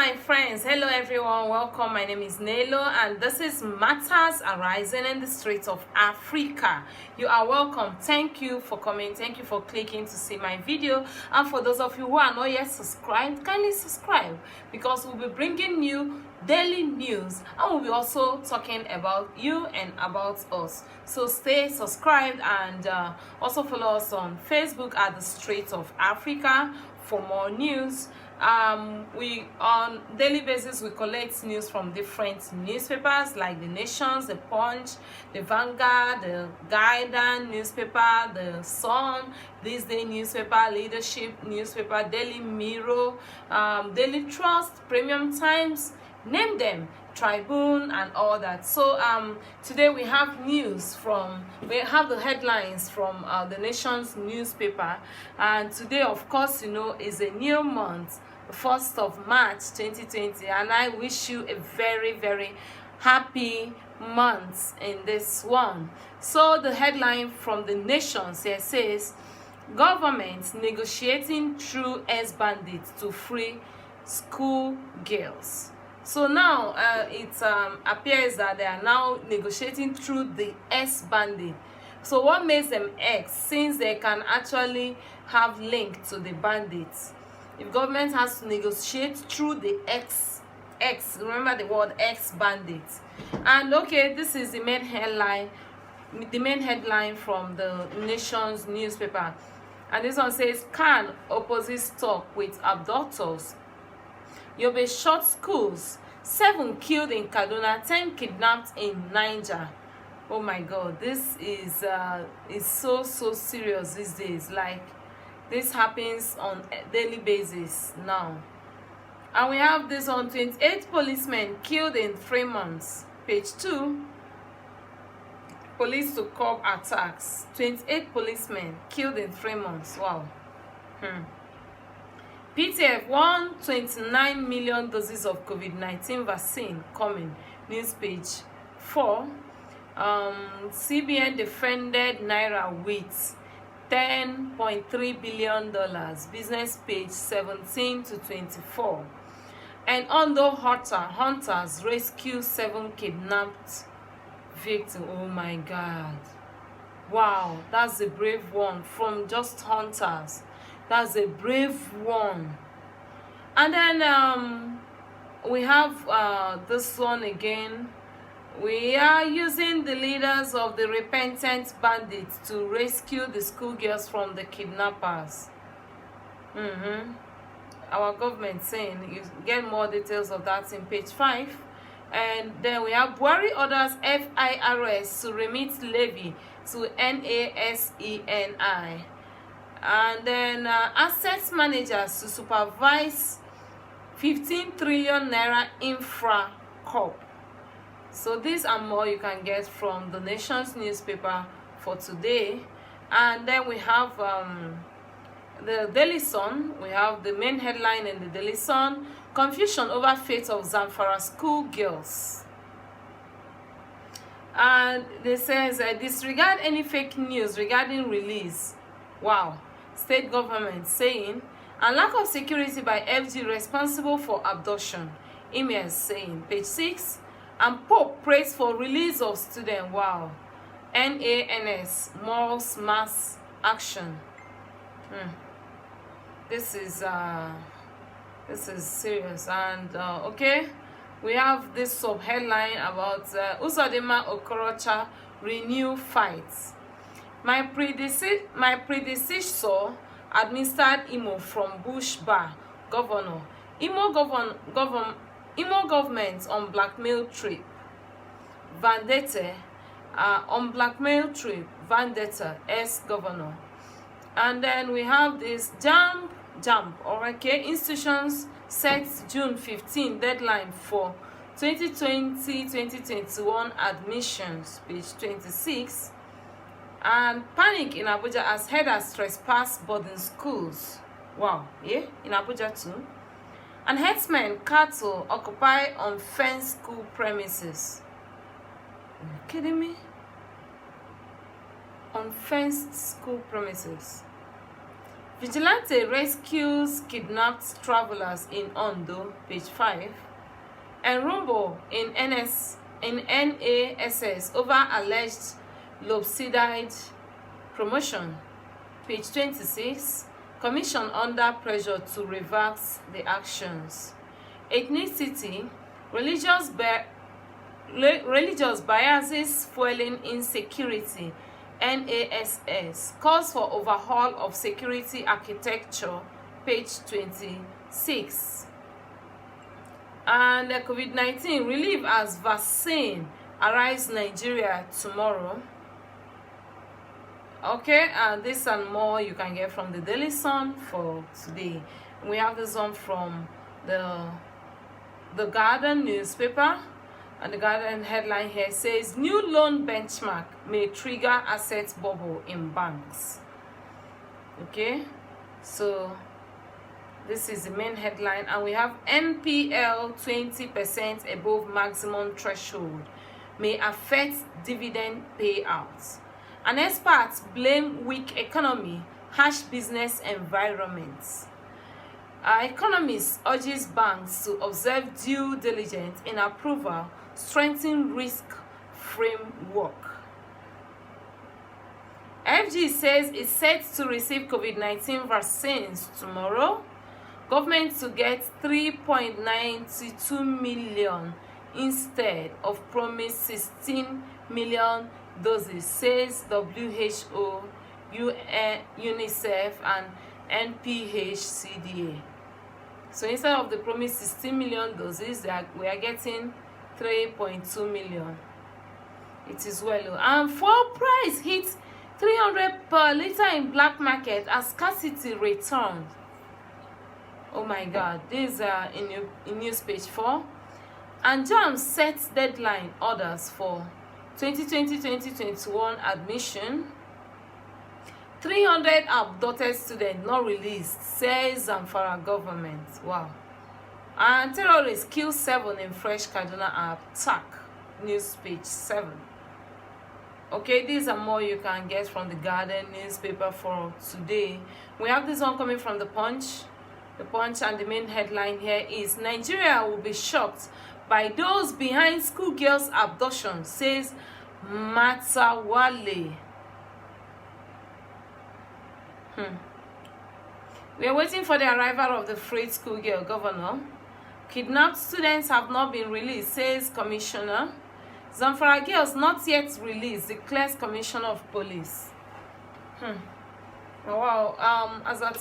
my friends. Hello everyone. Welcome. My name is Nelo and this is Matters Arising in the Streets of Africa. You are welcome. Thank you for coming. Thank you for clicking to see my video. And for those of you who are not yet subscribed, kindly subscribe because we'll be bringing you daily news and we'll be also talking about you and about us. So stay subscribed and also follow us on Facebook at the Streets of Africa for more news. We on daily basis we collect news from different newspapers like the Nations, the Punch, the Vanguard, the Guardian newspaper, the Sun, This Day newspaper, Leadership newspaper, Daily Mirror, Daily Trust, Premium Times, name them, Tribune and all that. So today we have we have the headlines from the Nation's newspaper, and today of course is a new month, the 1st of March 2020, and I wish you a very very happy month in this one. So the headline from the Nations here says, government negotiating through ex-bandits to free school girls. So now it appears that they are now negotiating through the ex-bandit. So what makes them ex, since they can actually have link to the bandits? If government has to negotiate through the ex, remember the word ex-bandit. And okay, this is the main headline from the Nation's newspaper. And this one says, can opposites talk with abductors? Yobe shot schools, 7 killed in Kaduna, 10 kidnapped in Niger. Oh my God, this is so serious these days. Like, this happens on a daily basis now. And we have this on 28 policemen killed in 3 months. Page 2. Police to curb attacks. 28 policemen killed in 3 months. Wow. PTF 129 million doses of COVID-19 vaccine coming. News page 4. CBN defended Naira with $10.3 billion. Business page 17 to 24. And Ondo hunters rescue 7 kidnapped victims. Oh my God. Wow, that's a brave one from just hunters. That's a brave one. And then we have this one again. We are using the leaders of the repentant bandits to rescue the schoolgirls from the kidnappers. Our government saying, you get more details of that in page 5. And then we have Buhari orders FIRS to remit levy to NASENI. And then assets managers to supervise 15 trillion naira infra corp. So these and more you can get from the Nation's newspaper for today. And then we have the Daily Sun. We have the main headline in the Daily Sun: confusion over fate of Zamfara school girls. And they says disregard any fake news regarding release. Wow. State government saying, and lack of security by FG responsible for abduction. Emails saying, page 6. And Pope prays for release of student. Wow. NANS morals mass action. This is serious. And okay, we have this sub headline about Uzodinma Okorocha renew fights. My predecessor administered Imo from Bush Bar governor. Imo government on blackmail trip. Vendetta on blackmail trip. Vendetta ex-governor. And then we have this jump. Okay, institutions set June 15 deadline for 2020-2021 admissions. Page 26. And panic in Abuja as headers trespass boarding schools. Wow, yeah, in Abuja too. And herdsmen cattle occupy unfenced school premises. Are you kidding me? Unfenced school premises. Vigilante rescues kidnapped travelers in Ondo, page 5. And rumble in NASS over alleged lopsided promotion, page 26. Commission under pressure to reverse the actions. Ethnicity, religious biases fueling insecurity. NASS calls for overhaul of security architecture, page 26. And the COVID-19 relief as vaccine arrives Nigeria tomorrow. Okay, and this and more you can get from the Daily Sun for today. We have this one from the Guardian newspaper, and the Guardian headline here says new loan benchmark may trigger asset bubble in banks. Okay, so this is the main headline, and we have NPL 20% above maximum threshold may affect dividend payouts. And experts blame weak economy, harsh business environments. Economist urges banks to observe due diligence in approval, strengthen risk framework. FG says it's set to receive COVID-19 vaccines tomorrow. Government to get 3.92 million instead of promised 16 million doses, says WHO, UNICEF, and NPHCDA. So instead of the promised 16 million doses, we are getting 3.2 million. It is well low. And fuel price hit 300 per liter in black market as scarcity returns. Oh my God, these are in news page 4. And JAMB sets deadline orders for 2020-2021 admission. 300 abducted students not released, says Zamfara government. Wow. And terrorists kill 7 in fresh Kaduna attack. News page 7. Okay, these are more you can get from the Guardian newspaper for today. We have this one coming from the Punch. The Punch, and the main headline here is Nigeria will be shocked by those behind schoolgirls' abduction, says Matawale. We are waiting for the arrival of the freed schoolgirl governor. Kidnapped students have not been released, says Commissioner. Zamfara girls not yet released, declares Commissioner of Police. Wow, as at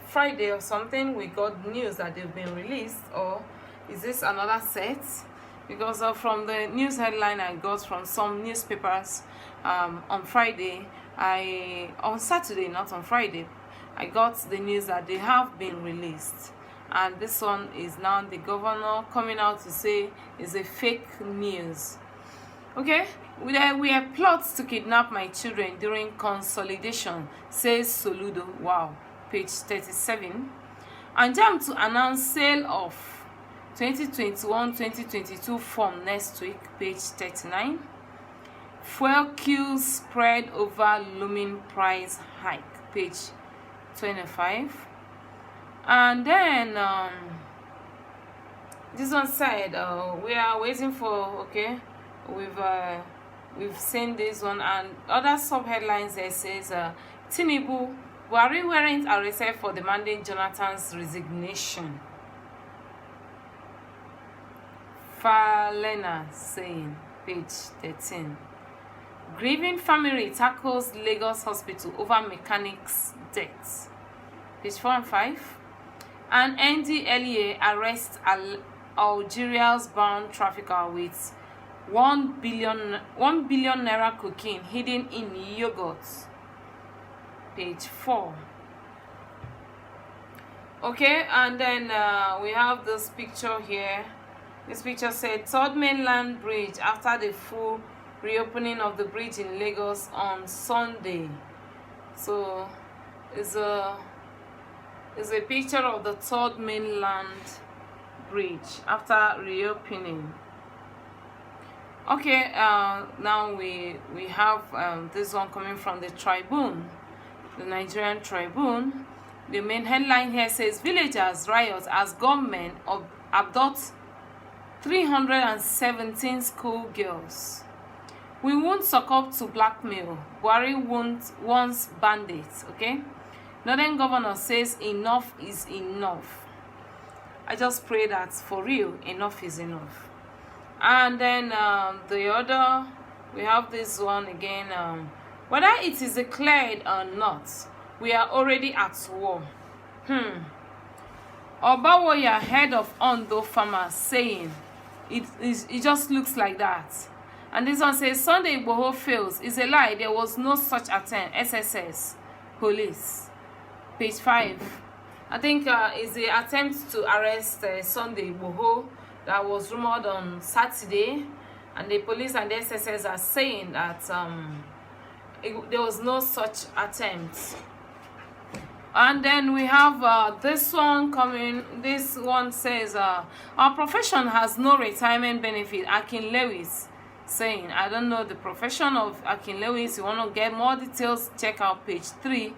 Friday or something, we got news that they've been released, or is this another set? Because from the news headline I got from some newspapers on Friday, on Saturday, not on Friday, I got the news that they have been released. And this one is now the governor coming out to say is a fake news. Okay, we have plots to kidnap my children during consolidation, says Soludo. Wow, page 37. And JAMB to announce sale of 2021-2022 form next week, page 39. Fuel queues spread over looming price hike, page 25. And then this one said we are waiting for, okay, we've seen this one, and other sub headlines there says Tinubu, Buhari weren't arrested for demanding Jonathan's resignation. Falena saying, page 13. Grieving family tackles Lagos hospital over mechanics deaths, page 4 and 5. And NDLEA arrests Algeria's bound trafficker with 1 billion naira cocaine hidden in yogurt, page 4. Okay, and then we have this picture here. This picture said third mainland bridge after the full reopening of the bridge in Lagos on Sunday. So it's a picture of the third mainland bridge after reopening. Okay, now we have this one coming from the Tribune, the Nigerian Tribune. The main headline here says villagers riot as government abduct 317 school girls. We won't succumb to blackmail. Buhari wants bandits. Okay. Northern governor says enough is enough. I just pray that for real, enough is enough. And then the other, we have this one again. Whether it is declared or not, we are already at war. Obawoya, head of Ondo farmers, saying it just looks like that. And this one says Sunday Igboho fails. It's a lie. There was no such attempt. SSS police. Page 5. I think is the attempt to arrest Sunday Igboho that was rumored on Saturday, and the police and the SSS are saying that there was no such attempt. And then we have this one coming. This one says our profession has no retirement benefit. Akin Lewis saying, I don't know the profession of Akin Lewis. You want to get more details, check out page 3.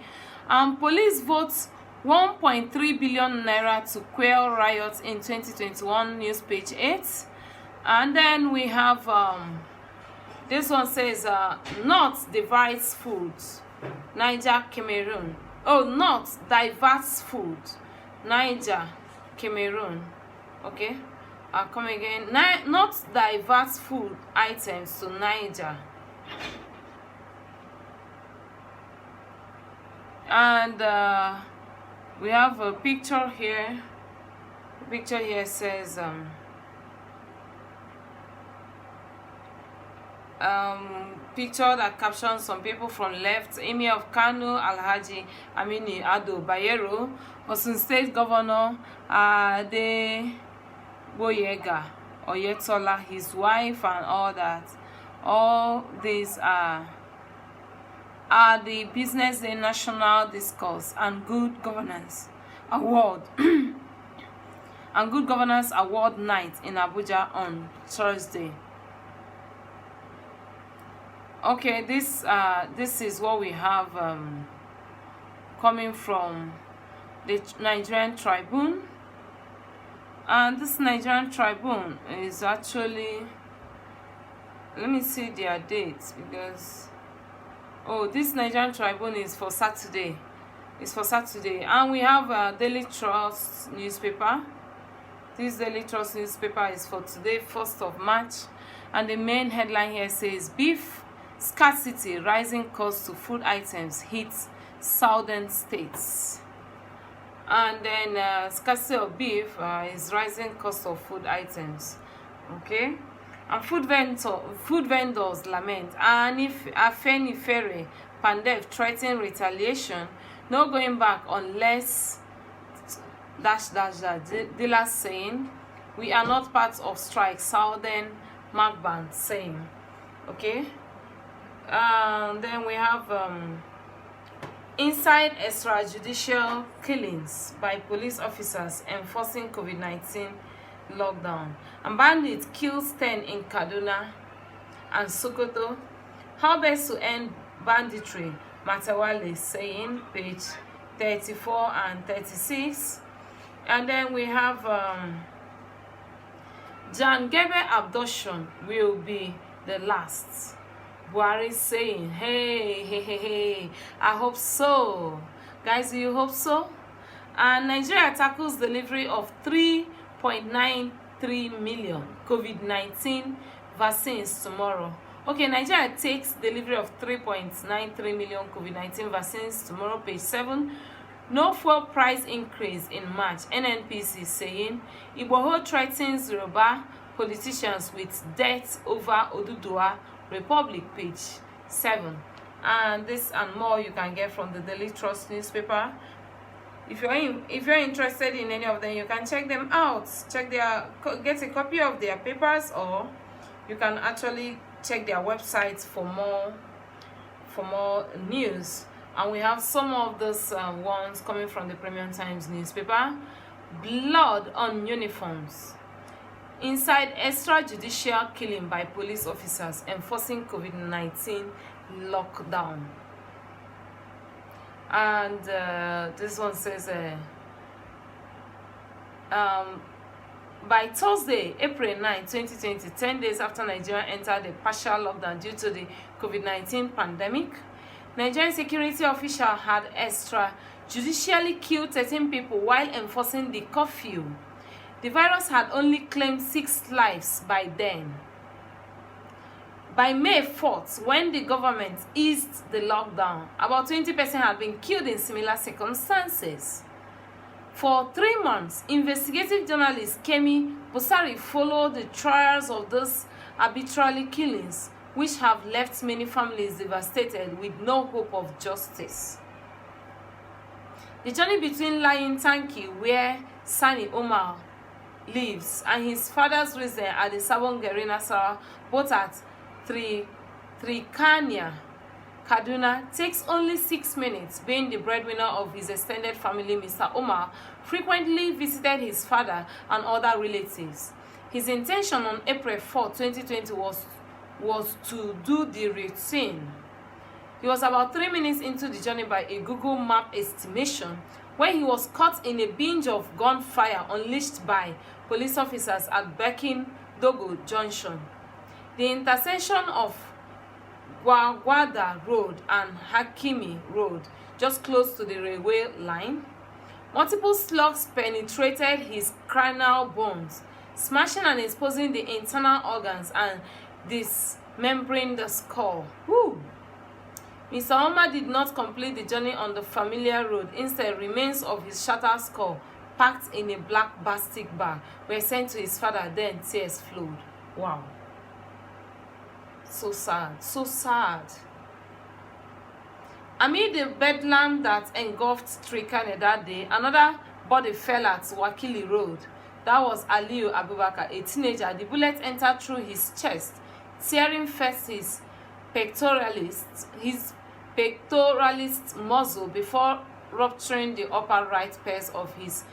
Police votes 1.3 billion naira to quell riots in 2021, news page 8. And then we have this one says North divides food, Niger, Cameroon. Oh, North diverts food, Niger, Cameroon. Okay, I'll come again. North diverts food items to Niger. And we have a picture here. The picture here says picture that captions some people from left: Emir of Kano Alhaji Aminu Ado Bayero, Osun State Governor Ade Boyega Oyetola, his wife, and all that. All these are the Business Day National Discourse and Good Governance Award and Good Governance Award night in Abuja on Thursday. Okay, this is what we have coming from the Nigerian Tribune, and this Nigerian Tribune is actually, let me see their dates, because this Nigerian Tribune is for Saturday. It's for Saturday, and we have a Daily Trust newspaper. This Daily Trust newspaper is for today, 1st of March, and the main headline here says beef scarcity, rising cost to food items hits southern states. And then scarcity of beef is rising cost of food items. Okay, and food vendors lament. And if Afenifere Pandef threaten retaliation, no going back unless dealers saying we are not part of strike. Southern Magban saying. Okay. Then we have inside extrajudicial killings by police officers enforcing COVID-19 lockdown. And bandits kills 10 in Kaduna and Sokoto. How best to end banditry? Matawale saying, page 34 and 36. And then we have Jan Gebe abduction will be the last. Buhari saying, hey, I hope so. Guys, do you hope so? And Nigeria tackles delivery of 3.93 million COVID-19 vaccines tomorrow. Okay, Nigeria takes delivery of 3.93 million COVID-19 vaccines tomorrow, page 7. No fuel price increase in March. NNPC saying, Igboho threatens Yoruba politicians with death over Oduduwa Republic, page 7. And this and more you can get from the Daily Trust newspaper. If you're interested in any of them, you can check them out. Get a copy of their papers, or you can actually check their websites for more news. And we have some of those ones coming from the Premium Times newspaper. Blood on uniforms. Inside extrajudicial killing by police officers enforcing COVID-19 lockdown. And this one says by Thursday, April 9, 2020, 10 days after Nigeria entered a partial lockdown due to the COVID-19 pandemic, Nigerian security officials had extrajudicially killed 13 people while enforcing the curfew. The virus had only claimed 6 lives by then. By May 4th, when the government eased the lockdown, about 20 persons had been killed in similar circumstances. For 3 months, investigative journalist Kemi Busari followed the trials of those arbitrary killings, which have left many families devastated with no hope of justice. The journey between Layin Tanki, where Sani Omar lives, and his father's residence at the Sabon Gari Nasarawa, both at Trikanya, Kaduna, takes only 6 minutes. Being the breadwinner of his extended family, Mr. Omar frequently visited his father and other relatives. His intention on April 4, 2020 was to do the routine. He was about 3 minutes into the journey by a Google Map estimation when he was caught in a binge of gunfire unleashed by police officers at Bekin Dogo Junction, the intersection of Gwagwada Road and Hakimi Road, just close to the railway line. Multiple slugs penetrated his cranial bones, smashing and exposing the internal organs and dismembering the skull. Woo! Mr. Omar did not complete the journey on the familiar road. Instead, remains of his shattered skull, packed in a black plastic bag, were sent to his father. Then tears flowed. Wow. So sad. So sad. Amid the bedlam that engulfed Trikane that day, another body fell at Wakili Road. That was Aliyu Abubakar, a teenager. The bullet entered through his chest, tearing first his pectoralis muscle before rupturing the upper right pairs of his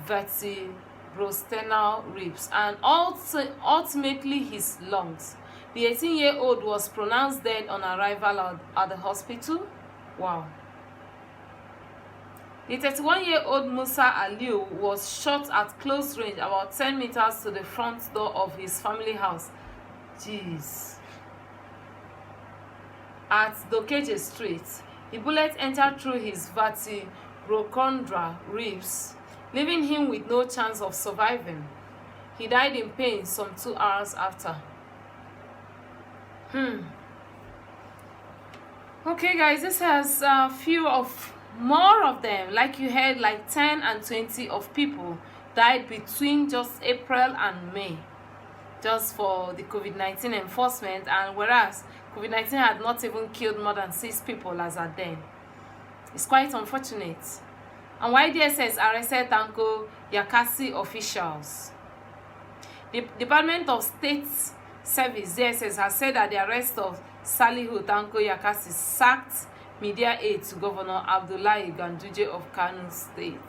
vertebrosternal ribs and ultimately his lungs. The 18-year-old was pronounced dead on arrival at the hospital. Wow. The 31-year-old Musa Aliu was shot at close range about 10 meters to the front door of his family house. Jeez. At Dokeje Street, the bullet entered through his vertebrochondral ribs, leaving him with no chance of surviving. He died in pain some 2 hours after. Okay, guys, this has a few of more of them. Like you heard, like 10 and 20 of people died between just April and May, just for the COVID-19 enforcement, and whereas COVID-19 had not even killed more than 6 people as at then. It's quite unfortunate. And why DSS arrested Tanko Yakasi officials? The Department of State Service, DSS, has said that the arrest of Salihu Tanko Yakasi sacked media aide to Governor Abdullahi Ganduje of Kano State,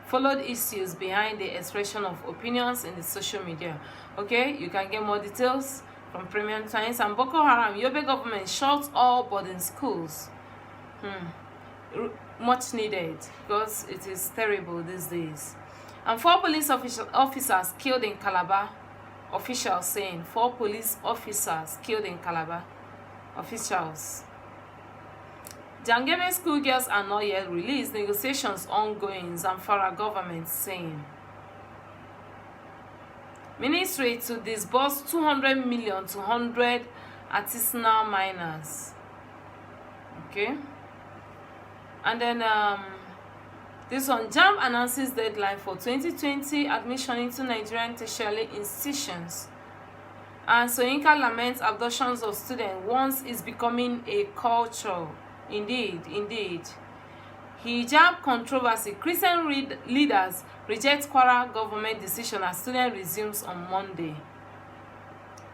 followed issues behind the expression of opinions in the social media. Okay, you can get more details from Premium Times. And Boko Haram, Yobe government shuts all boarding schools. Much needed, because it is terrible these days. And 4 police officers killed in Calabar. Officials saying 4 police officers killed in Calabar. Officials. Jangebe schoolgirls are not yet released. Negotiations ongoing. Zamfara government saying. Ministry to disburse 200 million to 100 artisanal miners. Okay. And then this one, JAMB announces deadline for 2020 admission into Nigerian tertiary institutions. And Soyinka laments abductions of students once is becoming a culture. Indeed, indeed. Hijab controversy. Christian leaders reject Kwara government decision as student resumes on Monday.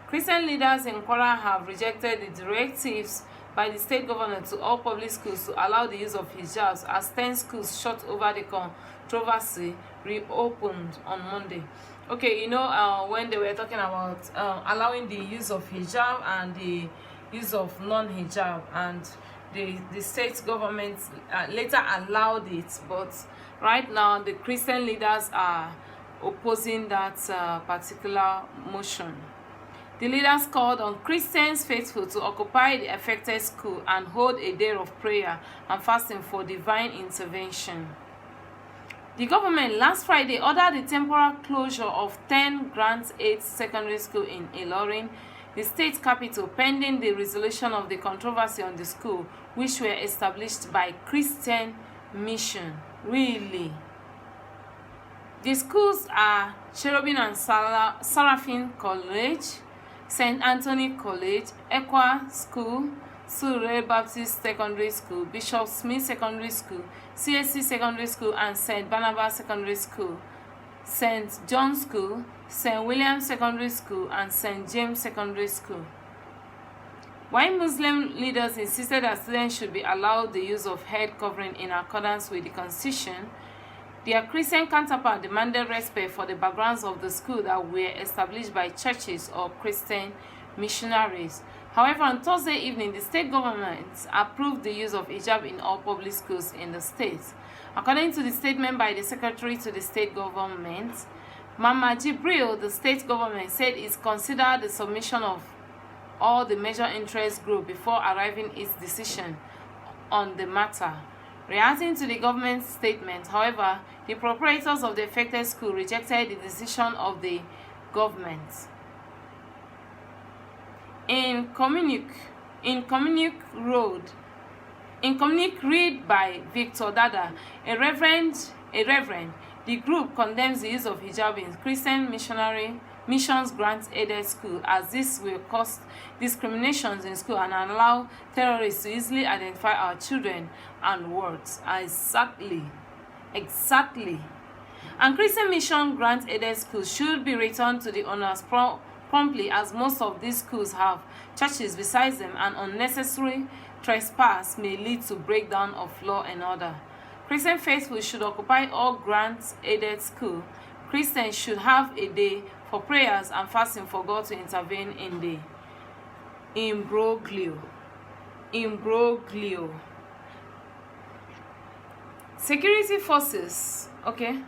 Christian leaders in Kwara have rejected the directives by the state governor to all public schools to allow the use of hijabs as 10 schools shut over the controversy reopened on Monday. Okay, you know, when they were talking about allowing the use of hijab and the use of non-hijab, and the state government later allowed it, but right now the Christian leaders are opposing that particular motion. The leaders called on Christians faithful to occupy the affected school and hold a day of prayer and fasting for divine intervention. The government last Friday ordered the temporary closure of 10 Grant 8 secondary schools in Ilorin, the state capital, pending the resolution of the controversy on the school, which were established by Christian mission. Really? The schools are Tribune and Seraphim College, St. Anthony College, Equa School, Surrey Baptist Secondary School, Bishop Smith Secondary School, CSC Secondary School, and St. Barnabas Secondary School, St. John School, St. William Secondary School, and St. James Secondary School. While Muslim leaders insisted that students should be allowed the use of head covering in accordance with the Constitution, their Christian counterpart demanded respect for the backgrounds of the school that were established by churches or Christian missionaries. However, on Thursday evening, the state government approved the use of hijab in all public schools in the state. According to the statement by the secretary to the state government, Mama Jibril, the state government said it's considered the submission of all the major interest groups before arriving its decision on the matter. Reacting to the government's statement, however, the proprietors of the affected school rejected the decision of the government. In communique read by Victor Dada, a reverend, the group condemns the use of hijab in Christian missions grant-aided school, as this will cause discriminations in school and allow terrorists to easily identify our children and words. Exactly. And Christian mission grant-aided schools should be returned to the owners promptly, as most of these schools have churches besides them, and unnecessary trespass may lead to breakdown of law and order. Christian faithful should occupy all grant-aided schools. Christians should have a day for prayers and fasting for God to intervene in the imbroglio. Security forces, okay.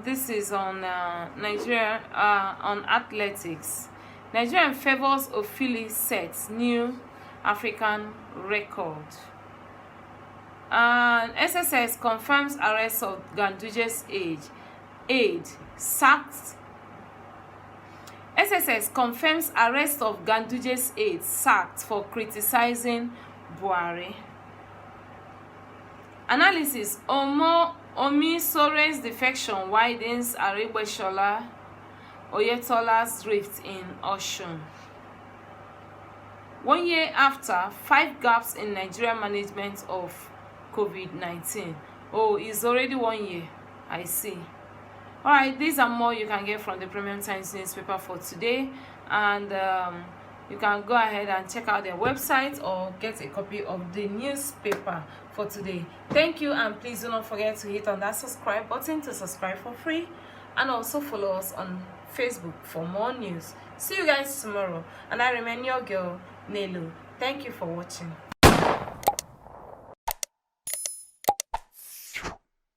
This is on Nigeria, on athletics. Nigerian favors Ofili sets new African record. SSS confirms arrest of Ganduje's aide sacked. SSS confirms arrest of Ganduje's aide sacked for criticizing Buhari. Analysis: Omi Sore's defection widens Aregbesola Oyetola's rift in Osun. 1 year after, 5 gaps in Nigeria management of COVID-19. Oh, it's already 1 year. I see. Alright, these are more you can get from the Premium Times newspaper for today, and you can go ahead and check out their website or get a copy of the newspaper for today. Thank you, and please do not forget to hit on that subscribe button to subscribe for free, and also follow us on Facebook for more news. See you guys tomorrow, and I remain your girl Nelu. Thank you for watching.